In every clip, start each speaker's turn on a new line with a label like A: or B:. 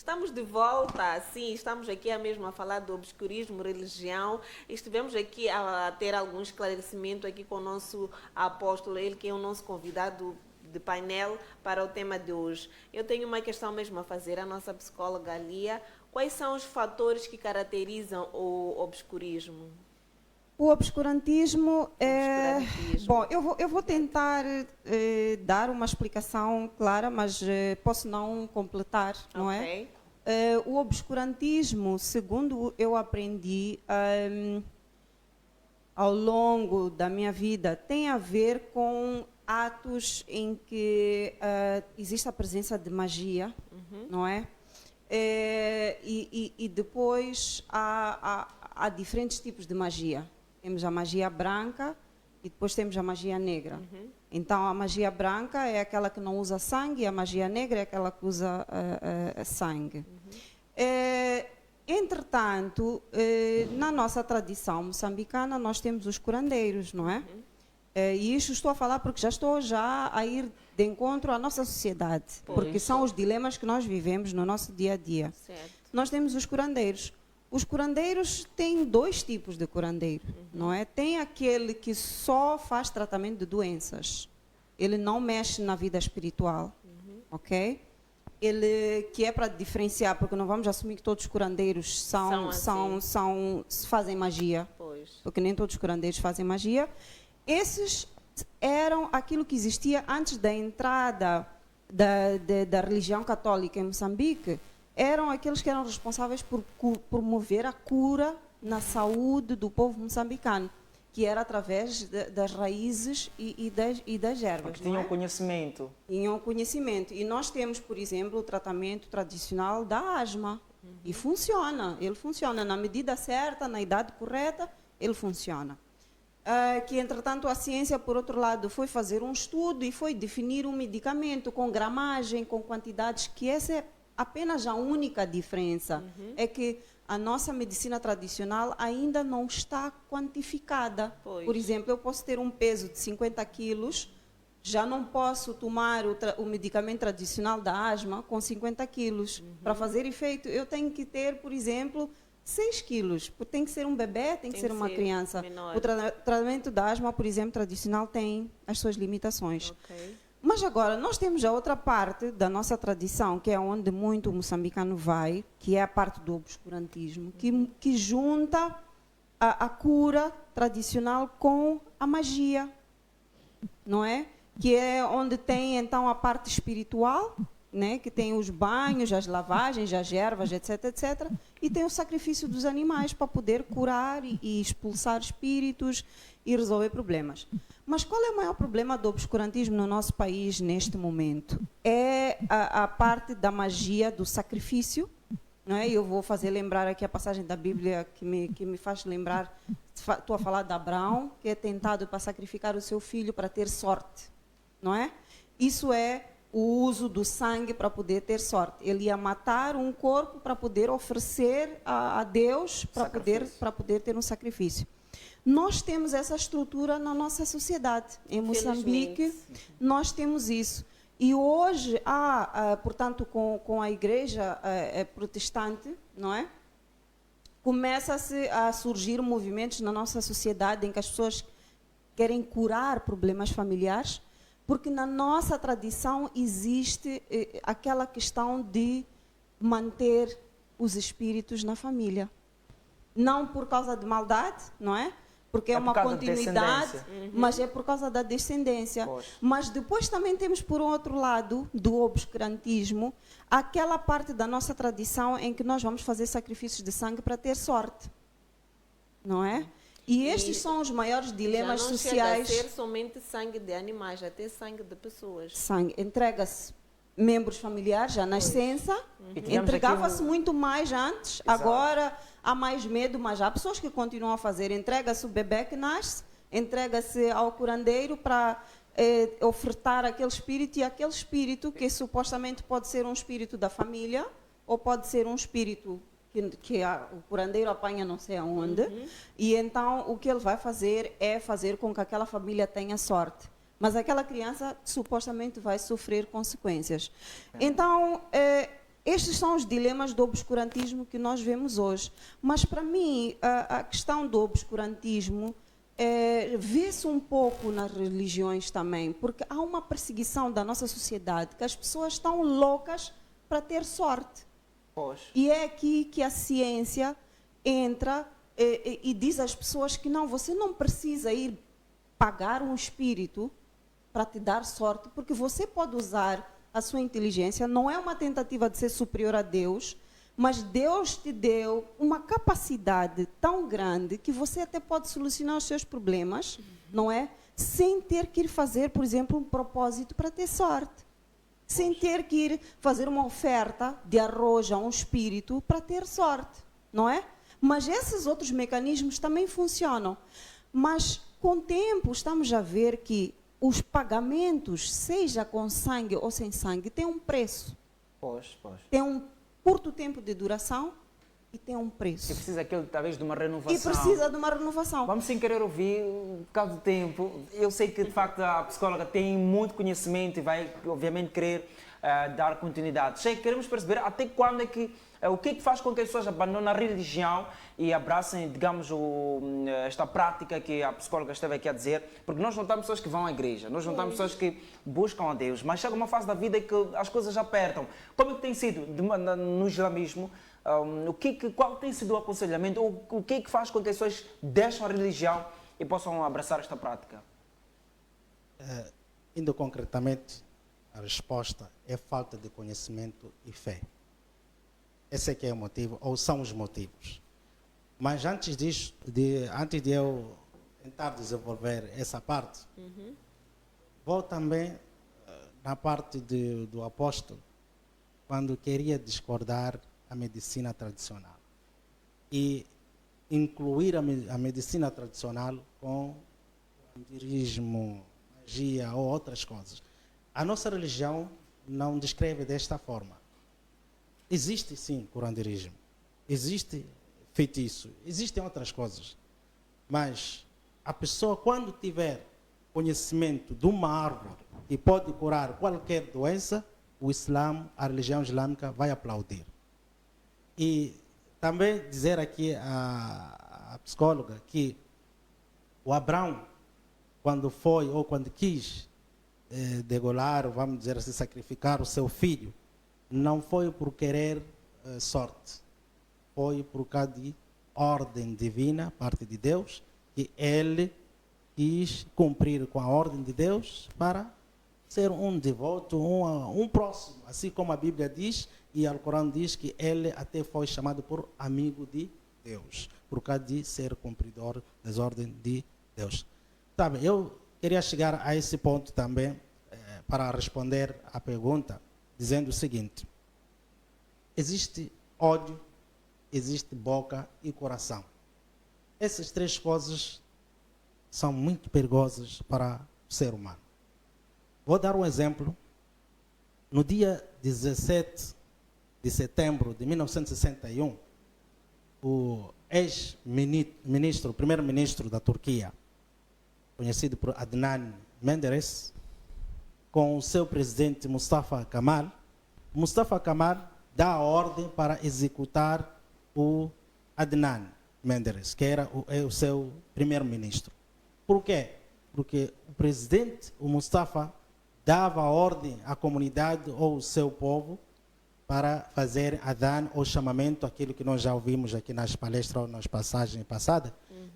A: Estamos de volta, sim, estamos aqui mesmo a falar do obscurismo, religião. Estivemos aqui a ter algum esclarecimento aqui com o nosso apóstolo, ele que é o nosso convidado de painel para o tema de hoje. Eu tenho uma questão mesmo a fazer à nossa psicóloga Lia. Quais são os fatores que caracterizam o obscurismo?
B: O obscurantismo é...
A: Obscurantismo.
B: Bom, eu vou tentar dar uma explicação clara, mas posso não completar, não é? O obscurantismo, segundo eu aprendi ao longo da minha vida, tem a ver com atos em que existe a presença de magia, não é? E depois há diferentes tipos de magia. Temos a magia branca e depois temos a magia negra. Então, a magia branca é aquela que não usa sangue e a magia negra é aquela que usa sangue. Entretanto, na nossa tradição moçambicana, nós temos os curandeiros, não é? E isto estou a falar porque já estou a ir de encontro à nossa sociedade, porque são os dilemas que nós vivemos no nosso dia a dia.
A: Certo.
B: Nós temos os curandeiros. Os curandeiros têm dois tipos de curandeiro, não é? Tem aquele que só faz tratamento de doenças. Ele não mexe na vida espiritual, ok? Ele que é para diferenciar, porque não vamos assumir que todos os curandeiros fazem magia, porque nem todos os curandeiros fazem magia. Esses eram aquilo que existia antes da entrada da religião católica em Moçambique. Eram aqueles que eram responsáveis por promover a cura na saúde do povo moçambicano, que era através das raízes e das ervas.
C: Porque tinham conhecimento.
B: Tinham conhecimento. E nós temos, por exemplo, o tratamento tradicional da asma. E funciona, ele funciona. Na medida certa, na idade correta, ele funciona. Que, entretanto, a ciência, por outro lado, foi fazer um estudo e foi definir um medicamento com gramagem, com quantidades, que essa é apenas a única diferença. É que a nossa medicina tradicional ainda não está quantificada. Por exemplo, eu posso ter um peso de 50 quilos, já não posso tomar o medicamento tradicional da asma com 50 quilos. Para fazer efeito, eu tenho que ter, por exemplo, 6 quilos. Tem que ser um bebê, tem que ser uma criança. Menor. O tratamento da asma, por exemplo, tradicional tem as suas limitações. Mas agora, nós temos a outra parte da nossa tradição, que é onde muito moçambicano vai, que é a parte do obscurantismo, que junta a cura tradicional com a magia, não é? Que é onde tem, então, a parte espiritual, né? Que tem os banhos, as lavagens, as ervas, etc., etc., e tem o sacrifício dos animais para poder curar e expulsar espíritos e resolver problemas. Mas qual é o maior problema do obscurantismo no nosso país neste momento? É a parte da magia do sacrifício, não é? Eu vou fazer lembrar aqui a passagem da Bíblia que me faz lembrar, estou a falar de Abraão, que é tentado para sacrificar o seu filho para ter sorte, não é? Isso é o uso do sangue para poder ter sorte. Ele ia matar um corpo para poder oferecer a Deus, para poder ter um sacrifício. Nós temos essa estrutura na nossa sociedade. Em Moçambique, nós temos isso. E hoje, portanto, com a igreja protestante, não é? Começa-se a surgir movimentos na nossa sociedade em que as pessoas querem curar problemas familiares, porque na nossa tradição existe aquela questão de manter os espíritos na família. Não por causa de maldade, não é? Porque é uma continuidade, mas é por causa da descendência. Mas depois também temos, por outro lado, do obscurantismo, aquela parte da nossa tradição em que nós vamos fazer sacrifícios de sangue para ter sorte, não é? E estes são os maiores dilemas sociais.
A: Chega a ser somente sangue de animais, até sangue de pessoas.
B: Sangue. Entrega-se membros familiares, a nascença. Entregava-se muito mais antes. Exato. Agora há mais medo, mas há pessoas que continuam a fazer. Entrega-se o bebê que nasce, entrega-se ao curandeiro para ofertar aquele espírito, e aquele espírito que supostamente pode ser um espírito da família ou pode ser um espírito que o curandeiro apanha não sei aonde, e então o que ele vai fazer é fazer com que aquela família tenha sorte. Mas aquela criança supostamente vai sofrer consequências. Então, estes são os dilemas do obscurantismo que nós vemos hoje. Mas, para mim, a questão do obscurantismo vê-se um pouco nas religiões também, porque há uma perseguição da nossa sociedade que as pessoas estão loucas para ter sorte.
C: Pois.
B: E é aqui que a ciência entra e diz às pessoas que não, você não precisa ir pagar um espírito para te dar sorte, porque você pode usar a sua inteligência, não é uma tentativa de ser superior a Deus, mas Deus te deu uma capacidade tão grande que você até pode solucionar os seus problemas, não é? Sem ter que ir fazer, por exemplo, um propósito para ter sorte. Sem ter que ir fazer uma oferta de arroz a um espírito para ter sorte, não é? Mas esses outros mecanismos também funcionam. Mas, com o tempo, estamos a ver que os pagamentos, seja com sangue ou sem sangue, têm um preço.
C: Pois.
B: Tem um curto tempo de duração e tem um preço.
C: E precisa talvez de uma renovação.
B: E precisa de uma renovação.
C: Vamos sem querer ouvir, por causa do tempo. Eu sei que, de facto, a psicóloga tem muito conhecimento e vai, obviamente, querer dar continuidade. Sei, queremos perceber até quando é que, o que é que faz com que as pessoas abandonem a religião e abracem, digamos, esta prática que a psicóloga esteve aqui a dizer, porque nós não estamos pessoas que vão à igreja, nós não estamos pessoas que buscam a Deus, mas chega uma fase da vida em que as coisas apertam. Como é que tem sido no islamismo? Qual tem sido o aconselhamento? O que é que faz com que as pessoas deixem a religião e possam abraçar esta prática?
D: Indo concretamente, a resposta é falta de conhecimento e fé. Esse é que é o motivo, ou são os motivos. Mas antes disso, antes de eu tentar desenvolver essa parte, vou também na parte do apóstolo, quando queria discordar a medicina tradicional e incluir a medicina tradicional com o vampirismo, magia ou outras coisas. A nossa religião não descreve desta forma. Existe sim curanderismo, existe feitiço, existem outras coisas, mas a pessoa, quando tiver conhecimento de uma árvore que pode curar qualquer doença, o Islã, a religião islâmica vai aplaudir. E também dizer aqui a psicóloga que o Abraão, quando foi ou quando quis degolar, vamos dizer assim, sacrificar o seu filho, não foi por querer sorte, foi por causa de ordem divina, parte de Deus, que ele quis cumprir com a ordem de Deus para ser um devoto, um próximo, assim como a Bíblia diz, e o Alcorão diz que ele até foi chamado por amigo de Deus, por causa de ser cumpridor das ordens de Deus. Sabe, eu queria chegar a esse ponto também, para responder à pergunta, dizendo o seguinte: existe ódio, existe boca e coração. Essas três coisas são muito perigosas para o ser humano. Vou dar um exemplo. No dia 17 de setembro de 1961, o ex-ministro, primeiro-ministro da Turquia, conhecido por Adnan Menderes, com o seu presidente Mustafa Kemal dá a ordem para executar o Adnan Menderes, que era o seu primeiro-ministro. Por quê? Porque o presidente, o Mustafa, dava a ordem à comunidade ou ao seu povo para fazer adhan ou chamamento, aquilo que nós já ouvimos aqui nas palestras ou nas passagens passadas,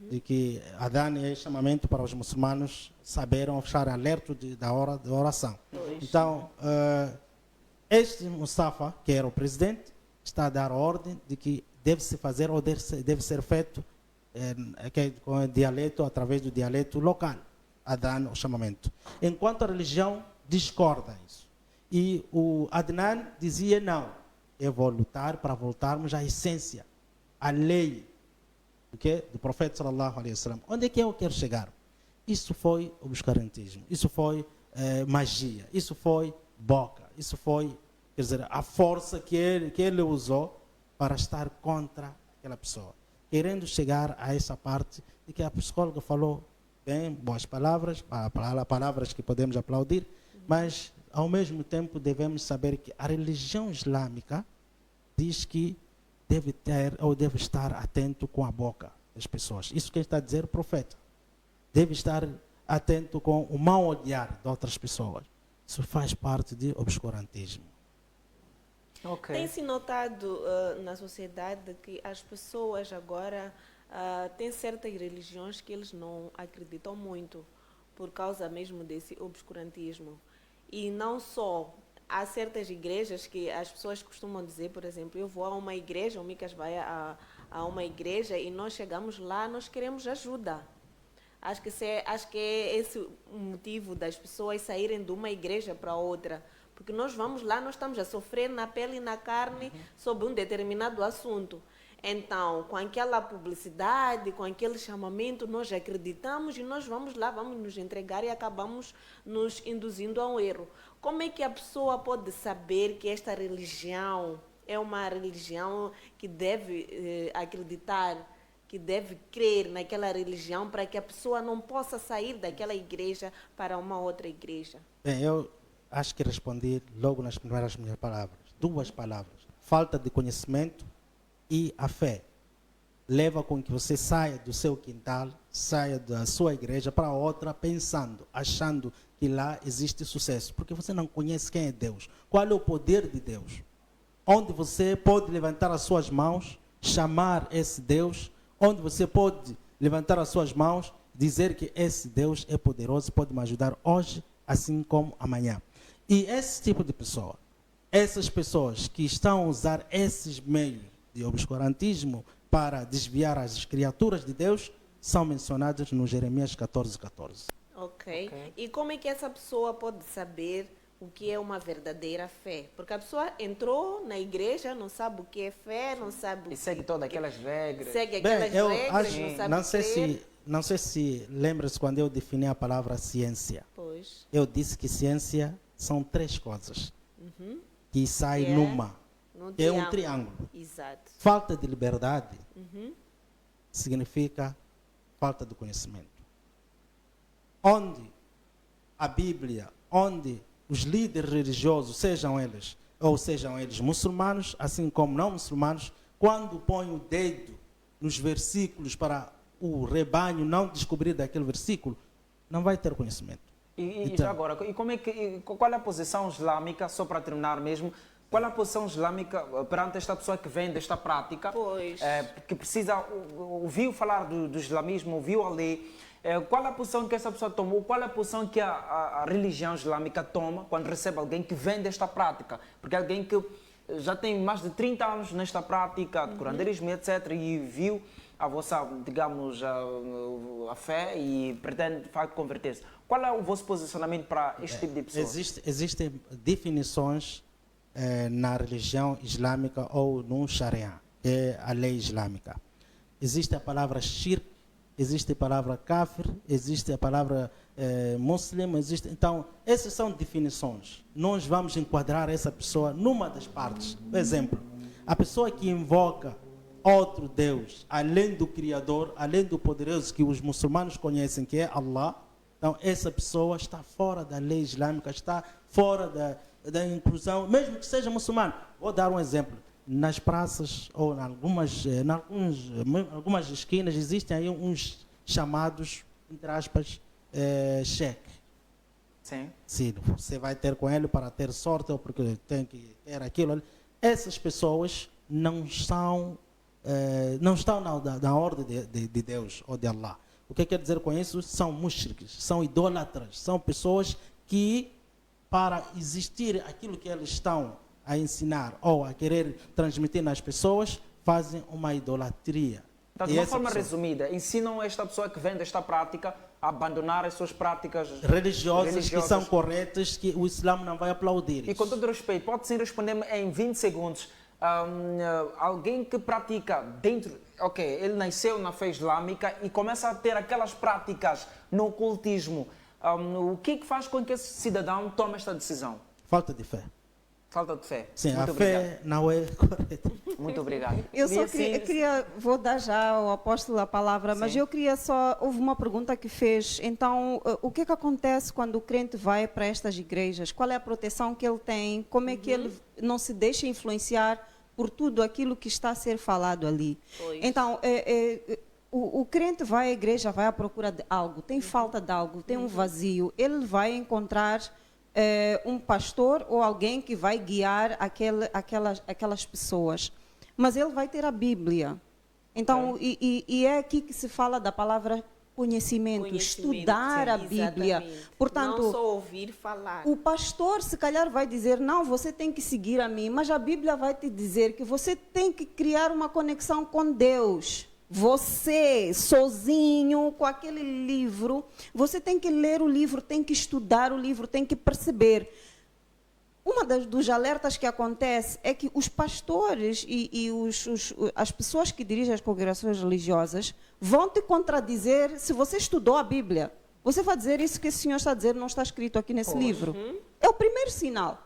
D: de que adhan é chamamento para os muçulmanos saberem ou estar alerta da hora da oração. Então, este Mustafa, que era o presidente, está a dar ordem de que deve-se fazer ou deve ser feito com o dialeto, através do dialeto local, adhan ou chamamento. Enquanto a religião discorda isso. E o Adnan dizia: não, eu vou lutar para voltarmos à essência, à lei do profeta sallallahu alaihi wasallam. Onde é que eu quero chegar? Isso foi obscurantismo, isso foi magia, isso foi boca, isso foi, quer dizer, a força que ele usou para estar contra aquela pessoa, querendo chegar a essa parte de que a psicóloga falou bem, boas palavras, palavras que podemos aplaudir, mas ao mesmo tempo devemos saber que a religião islâmica diz que deve ter ou deve estar atento com a boca das pessoas. Isso quem está a dizer o profeta. Deve estar atento com o mau olhar de outras pessoas. Isso faz parte de obscurantismo.
C: Ok.
A: Tem-se notado na sociedade que as pessoas agora têm certas religiões que eles não acreditam muito, por causa mesmo desse obscurantismo. E não só, há certas igrejas que as pessoas costumam dizer, por exemplo, eu vou a uma igreja, o Micas vai a uma igreja e nós chegamos lá, nós queremos ajuda. Acho que é esse o motivo das pessoas saírem de uma igreja para outra. Porque nós vamos lá, nós estamos a sofrer na pele e na carne sobre um determinado assunto. Então, com aquela publicidade, com aquele chamamento, nós acreditamos e nós vamos lá, vamos nos entregar e acabamos nos induzindo a um erro. Como é que a pessoa pode saber que esta religião é uma religião que deve acreditar, que deve crer naquela religião para que a pessoa não possa sair daquela igreja para uma outra igreja?
D: Bem, eu acho que respondi logo nas primeiras minhas palavras. 2 palavras. Falta de conhecimento e a fé. Leva com que você saia do seu quintal, saia da sua igreja para outra pensando, achando que lá existe sucesso. Porque você não conhece quem é Deus. Qual é o poder de Deus? Onde você pode levantar as suas mãos, chamar esse Deus, onde você pode levantar as suas mãos, dizer que esse Deus é poderoso, pode me ajudar hoje, assim como amanhã. E esse tipo de pessoa, essas pessoas que estão a usar esses meios de obscurantismo para desviar as criaturas de Deus, são mencionadas no Jeremias 14:14.
A: Ok. E como é que essa pessoa pode saber o que é uma verdadeira fé? Porque a pessoa entrou na igreja, não sabe o que é fé, não sabe...
C: E segue todas aquelas regras.
A: Segue aquelas
D: eu
A: regras,
D: acho,
A: não sabe
D: não sei
A: crer.
D: não sei se lembra-se quando eu defini a palavra ciência.
A: Pois.
D: Eu disse que ciência são 3 coisas que saem
A: Que é?
D: numa.
A: No
D: É um triângulo.
A: Exato.
D: Falta de liberdade significa falta de conhecimento. Onde a Bíblia, onde os líderes religiosos, sejam eles muçulmanos, assim como não muçulmanos, quando põem o dedo nos versículos para o rebanho não descobrir daquele versículo, não vai ter conhecimento.
C: E
D: Então,
C: já agora, qual é a posição islâmica, só para terminar mesmo, qual é a posição islâmica perante esta pessoa que vem desta prática,
A: Pois.
C: que precisa, ouviu falar do islamismo, ouviu a lei, qual é a posição que essa pessoa tomou, qual é a posição que a religião islâmica toma quando recebe alguém que vem desta prática? Porque alguém que já tem mais de 30 anos nesta prática de curanderismo, etc., e viu a vossa, digamos, a fé e pretende, de facto, converter-se. Qual é o vosso posicionamento para este tipo de pessoas?
D: Existem definições na religião islâmica ou no Sharia, que é a lei islâmica. Existe a palavra shirk, existe a palavra kafir, existe a palavra muslim, então essas são definições. Nós vamos enquadrar essa pessoa numa das partes. Por exemplo, a pessoa que invoca outro Deus, além do Criador, além do poderoso que os muçulmanos conhecem, que é Allah, então essa pessoa está fora da lei islâmica, está fora da inclusão, mesmo que seja muçulmano. Vou dar um exemplo. Nas praças ou em algumas esquinas existem aí uns chamados, entre aspas, cheque.
C: Sim.
D: Sim, você vai ter com ele para ter sorte ou porque tem que ter aquilo. Essas pessoas não estão na ordem de Deus ou de Allah. O que quer dizer com isso? São mushriks, são idólatras, são pessoas que, para existir aquilo que eles estão a ensinar ou a querer transmitir nas pessoas, fazem uma idolatria.
C: Então, de uma forma resumida, ensinam esta pessoa que vem desta prática a abandonar as suas práticas
D: religiosas que são corretas, que o Islã não vai aplaudir.
C: E com todo respeito, pode sim responder-me em 20 segundos. Alguém que pratica dentro... Ok, ele nasceu na fé islâmica e começa a ter aquelas práticas no ocultismo. O que faz com que esse cidadão tome esta decisão?
D: Falta de fé.
C: Falta de fé.
D: Sim,
C: muito
D: a
C: obrigado.
D: fé não é correta.
C: Muito obrigado.
B: Eu só
C: assim,
B: queria, vou dar já ao apóstolo a palavra, mas
C: Sim.
B: eu queria só, houve uma pergunta que fez, então, o que acontece quando o crente vai para estas igrejas? Qual é a proteção que ele tem? Como é que ele não se deixa influenciar por tudo aquilo que está a ser falado ali.
A: Pois.
B: Então, o crente vai à igreja, vai à procura de algo, tem falta de algo, tem um vazio, ele vai encontrar um pastor ou alguém que vai guiar aquelas pessoas. Mas ele vai ter a Bíblia. Então, e é aqui que se fala da palavra conhecimento, estudar a Bíblia.
A: Exatamente.
B: Portanto,
A: não só ouvir falar.
B: o pastor, se calhar, vai dizer, não, você tem que seguir a mim, mas a Bíblia vai te dizer que você tem que criar uma conexão com Deus. Você, sozinho, com aquele livro, você tem que ler o livro, tem que estudar o livro, tem que perceber. Dos alertas que acontece é que os pastores e as pessoas que dirigem as congregações religiosas vão te contradizer se você estudou a Bíblia. Você vai dizer isso que esse senhor está a dizer não está escrito aqui nesse livro. É o primeiro sinal.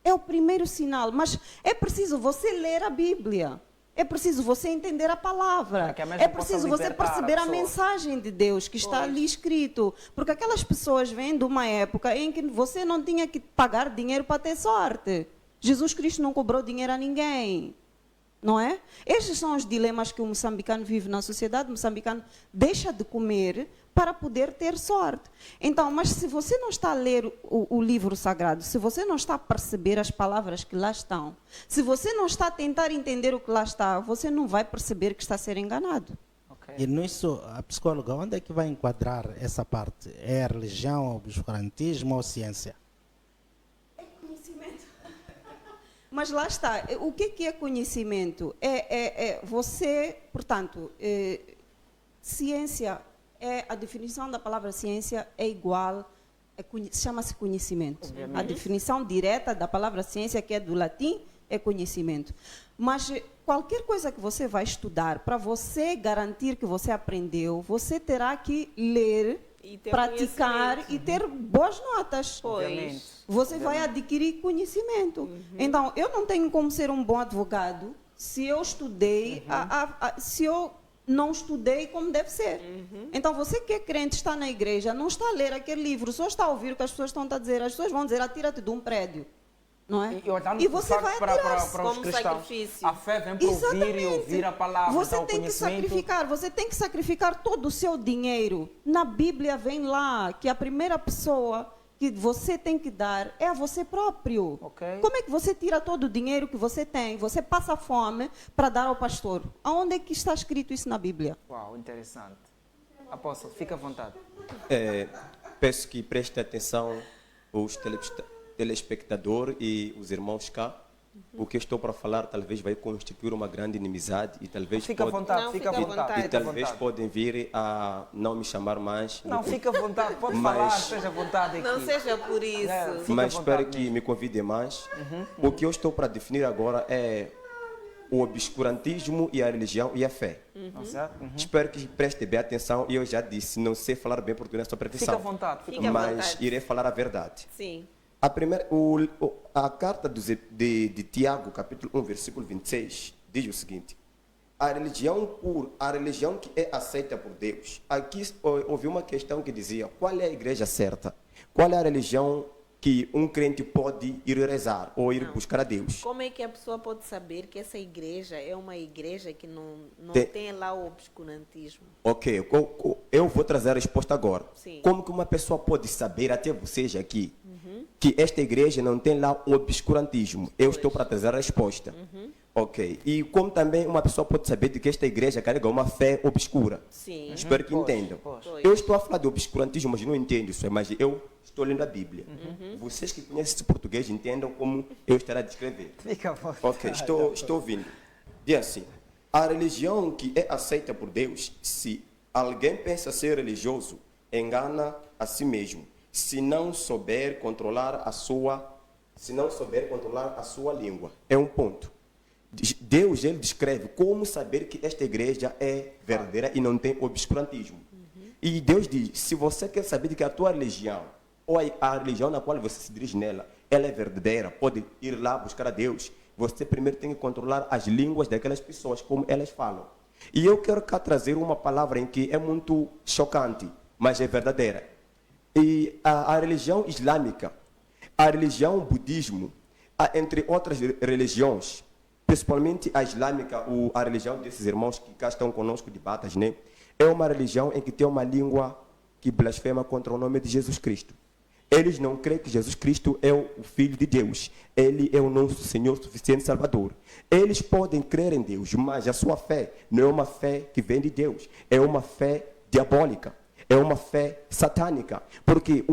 B: É o primeiro sinal. Mas é preciso você ler a Bíblia. É preciso você entender a palavra. É preciso você perceber a mensagem de Deus que está ali escrito. Porque aquelas pessoas vêm de uma época em que você não tinha que pagar dinheiro para ter sorte. Jesus Cristo não cobrou dinheiro a ninguém. Não é? Estes são os dilemas que o moçambicano vive na sociedade. O moçambicano deixa de comer para poder ter sorte. Então, mas se você não está a ler o livro sagrado, se você não está a perceber as palavras que lá estão, se você não está a tentar entender o que lá está, você não vai perceber que está a ser enganado.
C: Ok.
D: E nisso, a psicóloga, onde é que vai enquadrar essa parte? É a religião, obscurantismo ou ciência?
B: Mas lá está, o que é conhecimento? Você, portanto, ciência, a definição da palavra ciência é igual, chama-se conhecimento.
C: Obviamente.
B: A definição direta da palavra ciência, que é do latim, é conhecimento. Mas qualquer coisa que você vai estudar, para você garantir que você aprendeu, você terá que ler,
A: E ter
B: praticar e ter boas notas.
A: Pois.
B: Você vai adquirir conhecimento. Então, eu não tenho como ser um bom advogado se eu estudei, se eu não estudei como deve ser. Então, você que é crente, está na igreja, não está a ler aquele livro, só está a ouvir o que as pessoas estão a dizer. As pessoas vão dizer, atira-te de um prédio. Não é?
C: E
B: você vai atirar-se.
C: para os
A: Como
C: cristãos.
A: sacrifício.
C: A fé vem para ouvir e ouvir a palavra.
B: Você
C: então,
B: tem que
C: conhecimento.
B: sacrificar, você tem que sacrificar todo o seu dinheiro. Na Bíblia vem lá que a primeira pessoa que você tem que dar é a você próprio.
C: Ok.
B: Como é que você tira todo o dinheiro que você tem? Você passa fome para dar ao pastor. Aonde é que está escrito isso na Bíblia?
C: Uau, interessante. Apóstolo, fica à vontade.
E: Peço que prestem atenção os telespectadores e os irmãos cá. O que eu estou para falar talvez vai constituir uma grande inimizade e talvez
C: Fica à vontade,
A: Não,
C: fica à
A: fica à
C: vontade.
A: vontade.
E: e
C: fica à
E: talvez
C: vontade.
E: podem vir a não me chamar mais.
C: Não, fica à vontade, pode
E: Mas-
C: falar, esteja à vontade aqui.
A: Não seja por isso.
C: Fica à
E: Mas espero
C: vontade
E: que me convidem mais. O que eu estou para definir agora é o obscurantismo e a religião e a fé.
C: Não certo?
E: Espero que prestem bem atenção e eu já disse, não sei falar bem português, sou
C: Fica à
E: perfeição.
C: vontade. Fica à
A: Fica à
C: vontade.
E: Mas
A: vontade.
E: irei falar a verdade.
A: Sim.
E: A carta de Tiago, capítulo 1, versículo 26, diz o seguinte: a religião que é aceita por Deus. Aqui houve uma questão que dizia: qual é a igreja certa? Qual é a religião que um crente pode ir rezar ou ir buscar a Deus?
A: Como é que a pessoa pode saber que essa igreja é uma igreja que não
E: Tem-
A: tem lá o obscurantismo?
E: Ok, eu vou trazer a resposta agora.
A: Sim.
E: Como que uma pessoa pode saber, até vocês aqui, que esta igreja não tem lá o obscurantismo? Eu estou para trazer a resposta. Ok. E como também uma pessoa pode saber de que esta igreja carrega uma fé obscura?
A: Sim.
E: Espero que
C: Pois,
E: entendam.
C: pois.
E: Eu estou a falar de obscurantismo, mas não entendo isso, mas eu estou lendo a Bíblia. Vocês que conhecem esse português entendam como eu estarei a descrever.
C: Fica à vontade.
E: Ok, estou ouvindo. Diz assim: a religião que é aceita por Deus, se alguém pensa ser religioso, engana a si mesmo, se não souber controlar a sua língua. É um ponto. Deus, ele descreve como saber que esta igreja é verdadeira e não tem obscurantismo. E Deus diz: se você quer saber de que a tua religião, ou a religião na qual você se dirige nela, ela é verdadeira, pode ir lá buscar a Deus, você primeiro tem que controlar as línguas daquelas pessoas, como elas falam. E eu quero cá trazer uma palavra em que é muito chocante, mas é verdadeira. E a religião islâmica, a religião budismo, entre outras religiões, principalmente a islâmica, a religião desses irmãos que cá estão conosco de batas, né? É uma religião em que tem uma língua que blasfema contra o nome de Jesus Cristo. Eles não creem que Jesus Cristo é o Filho de Deus. Ele é o nosso Senhor suficiente Salvador. Eles podem crer em Deus, mas a sua fé não é uma fé que vem de Deus. É uma fé diabólica. É uma fé satânica. Porque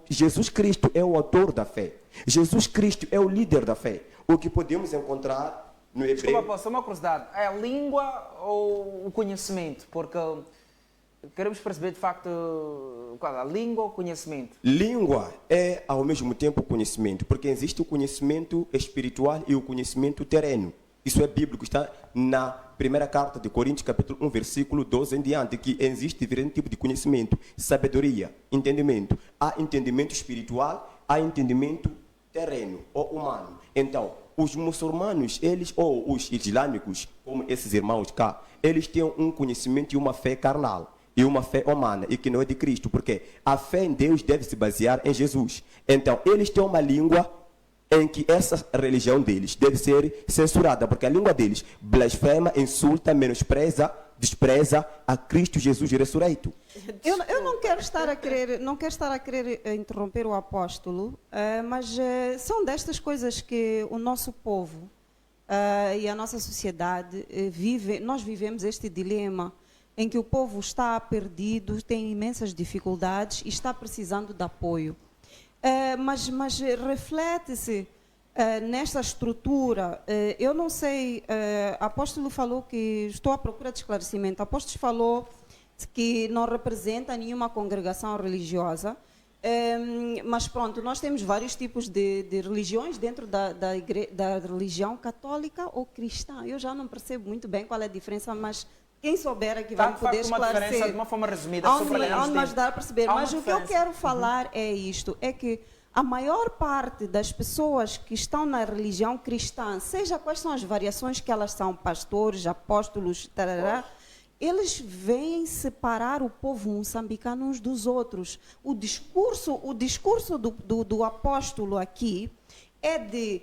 E: Jesus Cristo é o autor da fé. Jesus Cristo é o líder da fé. O que podemos encontrar no hebreu...
C: Desculpa, só uma curiosidade. É a língua ou o conhecimento? Porque queremos perceber, de facto, qual é a língua ou o conhecimento?
E: Língua é, ao mesmo tempo, conhecimento. Porque existe o conhecimento espiritual e o conhecimento terreno. Isso é bíblico, está na primeira carta de Coríntios, capítulo 1, versículo 12 em diante, que existe diferente tipo de conhecimento, sabedoria, entendimento. Há entendimento espiritual, há entendimento terreno ou humano. Então, os muçulmanos, eles, ou os islâmicos, como esses irmãos cá, eles têm um conhecimento e uma fé carnal e uma fé humana, e que não é de Cristo, porque a fé em Deus deve se basear em Jesus. Então, eles têm uma língua em que essa religião deles deve ser censurada, porque a língua deles blasfema, insulta, menospreza, despreza a Cristo Jesus ressurreito.
B: Eu não quero estar a querer interromper o apóstolo, mas são destas coisas que o nosso povo e a nossa sociedade nós vivemos este dilema em que o povo está perdido, tem imensas dificuldades e está precisando de apoio. Mas reflete-se nesta estrutura. Eu não sei, apóstolo falou que estou à procura de esclarecimento. Apóstolo falou que não representa nenhuma congregação religiosa, mas pronto, nós temos vários tipos de religiões dentro da religião católica ou cristã. Eu já não percebo muito bem qual é a diferença, mas quem souber aqui vai poder esclarecer.
C: De uma forma resumida,
B: onde nos dar a perceber. Mas o que eu quero falar é isto, é que a maior parte das pessoas que estão na religião cristã, seja quais são as variações que elas são, pastores, apóstolos, tarará, eles vêm separar o povo moçambicano uns dos outros. O discurso do apóstolo aqui é de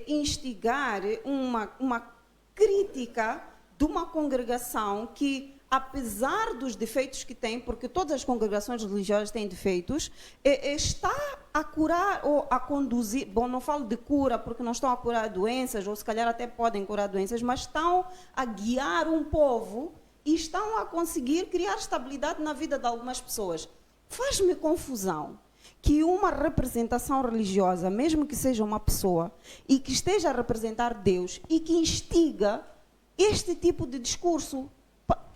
B: instigar uma crítica de uma congregação que, apesar dos defeitos que tem, porque todas as congregações religiosas têm defeitos, está a curar ou a conduzir, bom, não falo de cura porque não estão a curar doenças, ou se calhar até podem curar doenças, mas estão a guiar um povo e estão a conseguir criar estabilidade na vida de algumas pessoas. Faz-me confusão que uma representação religiosa, mesmo que seja uma pessoa, e que esteja a representar Deus, e que instiga este tipo de discurso.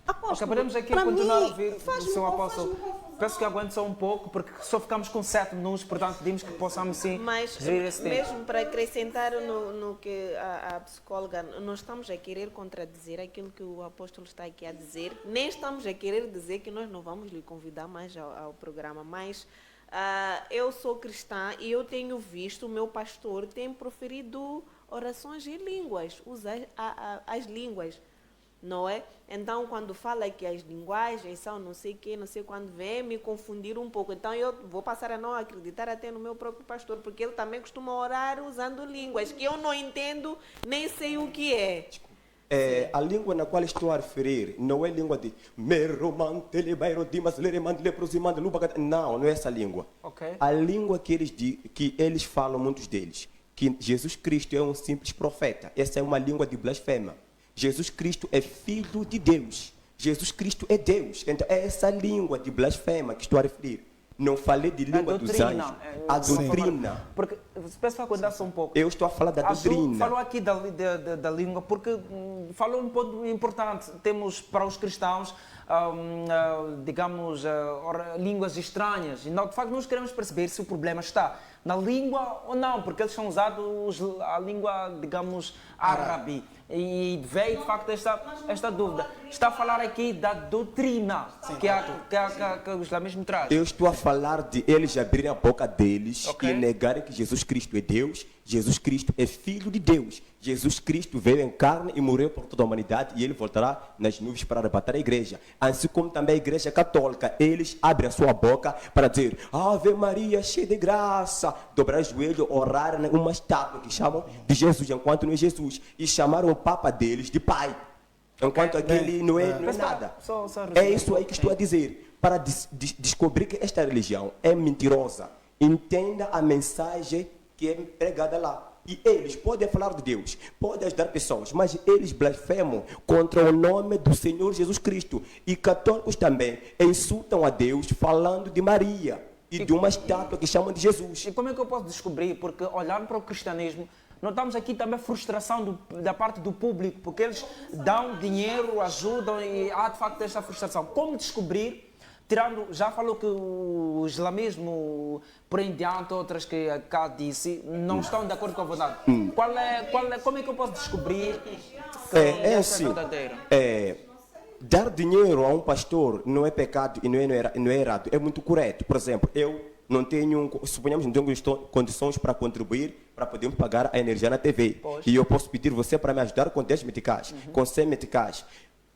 B: Apóstolo,
C: podemos aqui continuar a ouvir o seu apóstolo. Peço que aguente só um pouco, porque só ficamos com 7 minutos, portanto pedimos que possamos sim gerir esse tempo.
A: Mesmo para acrescentar no que a psicóloga, nós estamos a querer contradizer aquilo que o apóstolo está aqui a dizer, nem estamos a querer dizer que nós não vamos lhe convidar mais ao programa, mas eu sou cristã e eu tenho visto, o meu pastor tem proferido orações em línguas, usa as línguas, não é? Então, quando fala que as linguagens são não sei o que, não sei quando, vem me confundir um pouco. Então, eu vou passar a não acreditar até no meu próprio pastor, porque ele também costuma orar usando línguas, que eu não entendo, nem sei o que é.
E: A língua na qual estou a referir não é língua de... Não é essa língua.
C: Okay.
E: A língua que eles falam, muitos deles, que Jesus Cristo é um simples profeta. Essa é uma língua de blasfema. Jesus Cristo é filho de Deus. Jesus Cristo é Deus. Então, é essa língua de blasfema que estou a referir. Não falei de língua dos anjos. A doutrina.
C: Porque, peço para cuidar só um pouco.
E: Eu estou a falar da doutrina.
C: Falou aqui da língua, porque falou um ponto importante. Temos para os cristãos, digamos, línguas estranhas. E, de facto, nós queremos perceber se o problema está na língua ou não, porque eles são usados a língua, digamos, árabe. E veio de facto esta dúvida. Está a falar aqui da doutrina que o islamismo traz.
E: Eu estou a falar de eles abrirem a boca deles
C: Ok.
E: e negarem que Jesus Cristo é Deus, Jesus Cristo é Filho de Deus. Jesus Cristo veio em carne e morreu por toda a humanidade e ele voltará nas nuvens para arrebatar a igreja. Assim como também a igreja católica, eles abrem a sua boca para dizer Ave Maria, cheia de graça, dobrar o joelho, orar uma estátua que chamam de Jesus, enquanto não é Jesus, e chamaram o Papa deles de Pai, enquanto aquele não é nada. É isso aí que estou a dizer. Para descobrir que esta religião é mentirosa, entenda a mensagem que é pregada lá. E eles podem falar de Deus, podem ajudar pessoas, mas eles blasfemam contra o nome do Senhor Jesus Cristo. E católicos também insultam a Deus falando de Maria e de uma estátua que chamam de Jesus.
C: E como é que eu posso descobrir? Porque olhando para o cristianismo, notamos aqui também a frustração da parte do público, porque eles dão dinheiro, ajudam e há de facto esta frustração. Como descobrir? Tirando, já falou que o islamismo, por em diante, outras que cá disse, não estão de acordo com a verdade. Como é que eu posso descobrir que
E: É
C: essa
E: assim,
C: é verdadeira?
E: dar dinheiro a um pastor não é pecado e não é errado, é muito correto. Por exemplo, eu não tenho, suponhamos, não tenho condições para contribuir, para poder pagar a energia na TV.
C: Pois.
E: E eu posso pedir você para me ajudar com 10 meticais, com 100 meticais.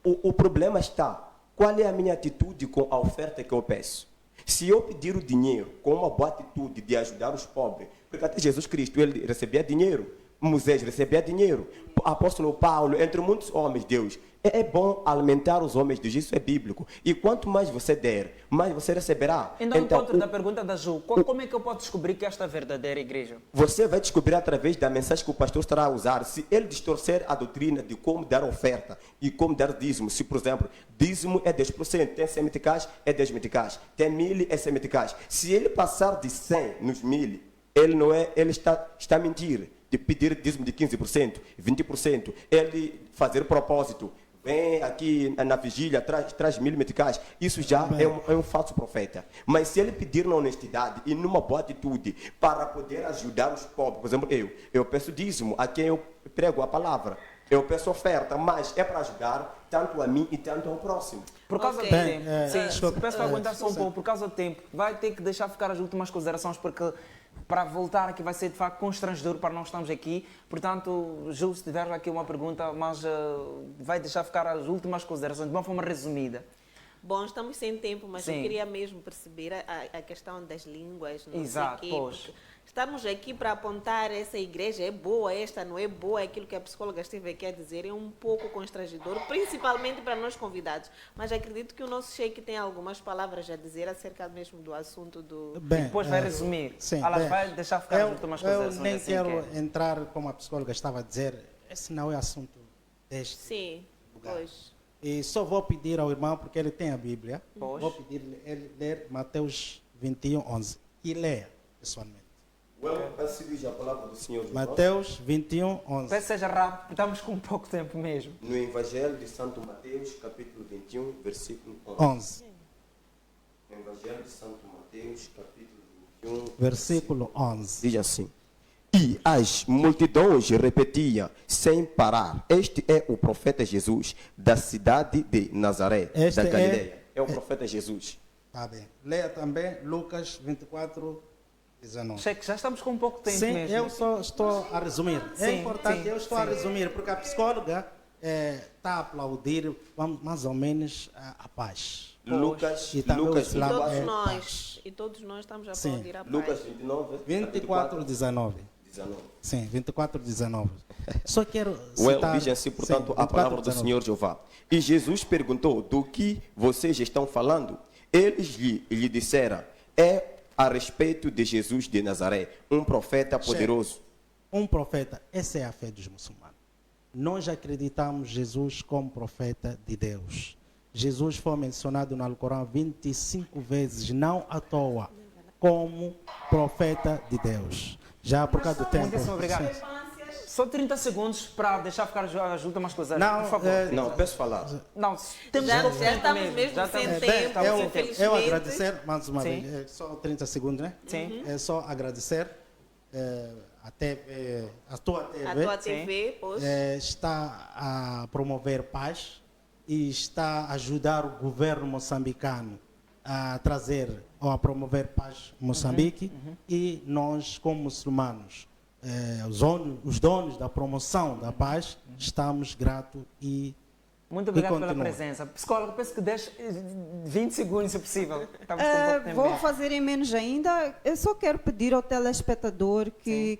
E: O problema está, qual é a minha atitude com a oferta que eu peço? Se eu pedir o dinheiro com uma boa atitude de ajudar os pobres, porque até Jesus Cristo, ele recebia dinheiro, Moisés recebia dinheiro, apóstolo Paulo, entre muitos homens de Deus. É bom alimentar os homens de Deus, isso é bíblico. E quanto mais você der, mais você receberá.
C: Então, encontro da pergunta da Ju, como é que eu posso descobrir que esta é a verdadeira igreja?
E: Você vai descobrir através da mensagem que o pastor estará a usar. Se ele distorcer a doutrina de como dar oferta e como dar dízimo, se, por exemplo, dízimo é 10%, tem 100 meticais, é 10 meticais, tem 1000, é 100 meticais. Se ele passar de 100 nos 1000, ele está a mentir. De pedir dízimo de 15%, 20%, ele fazer propósito, vem aqui na vigília, traz 1000 meticais, isso já é um falso profeta. Mas se ele pedir na honestidade e numa boa atitude para poder ajudar os pobres, por exemplo, eu peço dízimo a quem eu prego a palavra, eu peço oferta, mas é para ajudar tanto a mim e tanto ao próximo.
C: Por causa
A: Ok.
C: do tempo,
D: desculpa,
C: peço para aguentar só um pouco, por causa do tempo, vai ter que deixar ficar as últimas considerações, porque para voltar aqui vai ser de facto constrangedor para nós estamos aqui. Portanto, Ju, se tiver aqui uma pergunta, mas vai deixar ficar as últimas considerações de uma forma resumida.
A: Bom, estamos sem tempo, mas
C: Sim.
A: eu queria mesmo perceber a questão das línguas, não
C: Exato,
A: sei o quê,
C: pois.
A: porque estamos aqui para apontar essa igreja é boa, esta não é boa, aquilo que a psicóloga esteve aqui a dizer é um pouco constrangedor, principalmente para nós convidados. Mas acredito que o nosso sheik tem algumas palavras a dizer acerca mesmo do assunto do...
D: Bem,
C: Depois vai resumir.
D: Sim,
C: Ela
D: bem,
C: vai deixar ficar as últimas
D: eu
C: considerações.
D: nem
C: assim
D: quero
C: que é.
D: entrar, como a psicóloga estava a dizer, esse não é assunto deste.
A: Sim, pois.
D: E só vou pedir ao irmão, porque ele tem a Bíblia,
C: Pois.
D: vou pedir ele ler Mateus 21, 11. E leia, pessoalmente.
E: A palavra do Senhor
D: Mateus 21, 11.
C: Peço que seja rápido, estamos com pouco tempo mesmo.
E: no Evangelho de Santo Mateus, capítulo 21, versículo
D: 11.
E: Evangelho de Santo Mateus, capítulo 21,
D: Versículo 11.
E: diz assim: E as multidões repetiam sem parar: Este é o profeta Jesus, da cidade de Nazaré,
D: Este
E: da
D: é-
E: Galileia. É o profeta Jesus.
D: Tá bem. Leia também Lucas 24, 19.
C: Cheque, já estamos com pouco tempo
D: Sim,
C: mesmo.
D: eu só estou a resumir. É
C: Sim,
D: importante,
C: sim,
D: eu estou a resumir, porque a psicóloga está a aplaudir, vamos, mais ou menos, a paz.
E: Lucas,
D: E também
E: Lucas,
D: o
A: E
D: Islã
A: todos
D: é
A: nós,
D: paz.
A: e todos nós estamos a
D: Sim.
A: aplaudir a paz.
E: Lucas 29,
D: 24, 19.
E: 19.
D: Sim, 24, 19. Só quero
E: Well,
D: citar...
E: diz assim, portanto,
D: sim,
E: a palavra
D: 24,
E: do
D: 19.
E: Senhor Jeová. E Jesus perguntou: Do que vocês estão falando? Eles lhe disseram: É a respeito de Jesus de Nazaré, um profeta poderoso.
D: Um profeta, essa é a fé dos muçulmanos. Nós acreditamos Jesus como profeta de Deus. Jesus foi mencionado no Alcorão 25 vezes, não à toa, como profeta de Deus. Já por causa do tempo.
C: Muitíssimo obrigado.
D: Sim.
C: Só 30 segundos para deixar ficar as últimas coisas.
D: Não,
C: por favor.
E: Não, peço falar.
C: Não, temos
A: Já-
C: pouco
A: já
C: tempo
A: estamos mesmo
C: Já
A: sem
C: estamos-
A: tempo.
C: estamos sem
D: eu,
C: tempo.
A: infelizmente.
D: eu agradecer, mais uma
C: Sim.
D: vez, só 30 segundos, né?
C: Sim.
D: É só agradecer a tua TV,
A: A tua TV, pois.
D: está a promover paz e está a ajudar o governo moçambicano a trazer ou a promover paz em Moçambique. E nós, como muçulmanos, os donos da promoção da paz, estamos gratos e
C: Muito obrigado pela
D: continua.
C: presença. Psicólogo, penso que 20 segundos, se possível. Estamos com pouco tempo
B: Vou
C: mesmo.
B: fazer em menos ainda. Eu só quero pedir ao telespectador que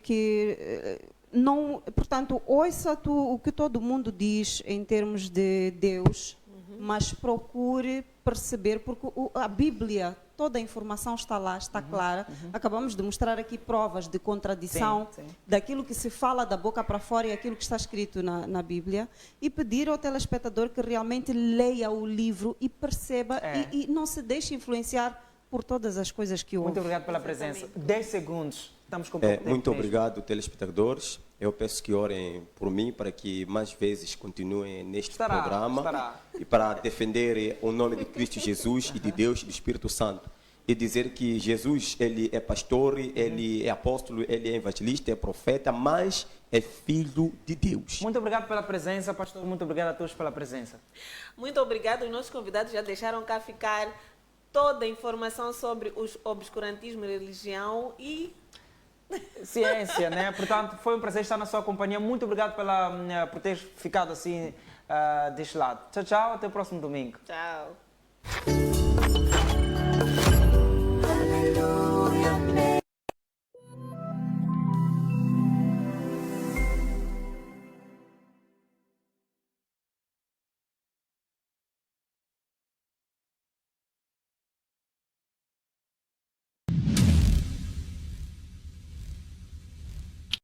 B: não, portanto, ouça o que todo mundo diz em termos de Deus, mas procure perceber, porque a Bíblia, toda a informação está lá, está clara. Acabamos de mostrar aqui provas de contradição
C: Sim, sim.
B: daquilo que se fala da boca para fora e aquilo que está escrito na Bíblia, e pedir ao telespectador que realmente leia o livro e perceba e não se deixe influenciar por todas as coisas que ouve.
C: Muito obrigado pela presença. 10 segundos. Estamos com pouco tempo
E: Muito
C: mesmo.
E: obrigado, telespectadores. Eu peço que orem por mim para que mais vezes continuem neste programa
C: estará.
E: e para defender o nome de Cristo Jesus e de Deus e do Espírito Santo. E dizer que Jesus, ele é pastor, ele é apóstolo, ele é evangelista, é profeta, mas é filho de Deus.
C: Muito obrigado pela presença, pastor. Muito obrigado a todos pela presença.
A: Muito obrigado. Os nossos convidados já deixaram cá ficar toda a informação sobre o obscurantismo e religião e
C: Ciência, né? Portanto, foi um prazer estar na sua companhia. Muito obrigado por ter ficado assim deste lado. Tchau, tchau. Até o próximo domingo.
A: tchau.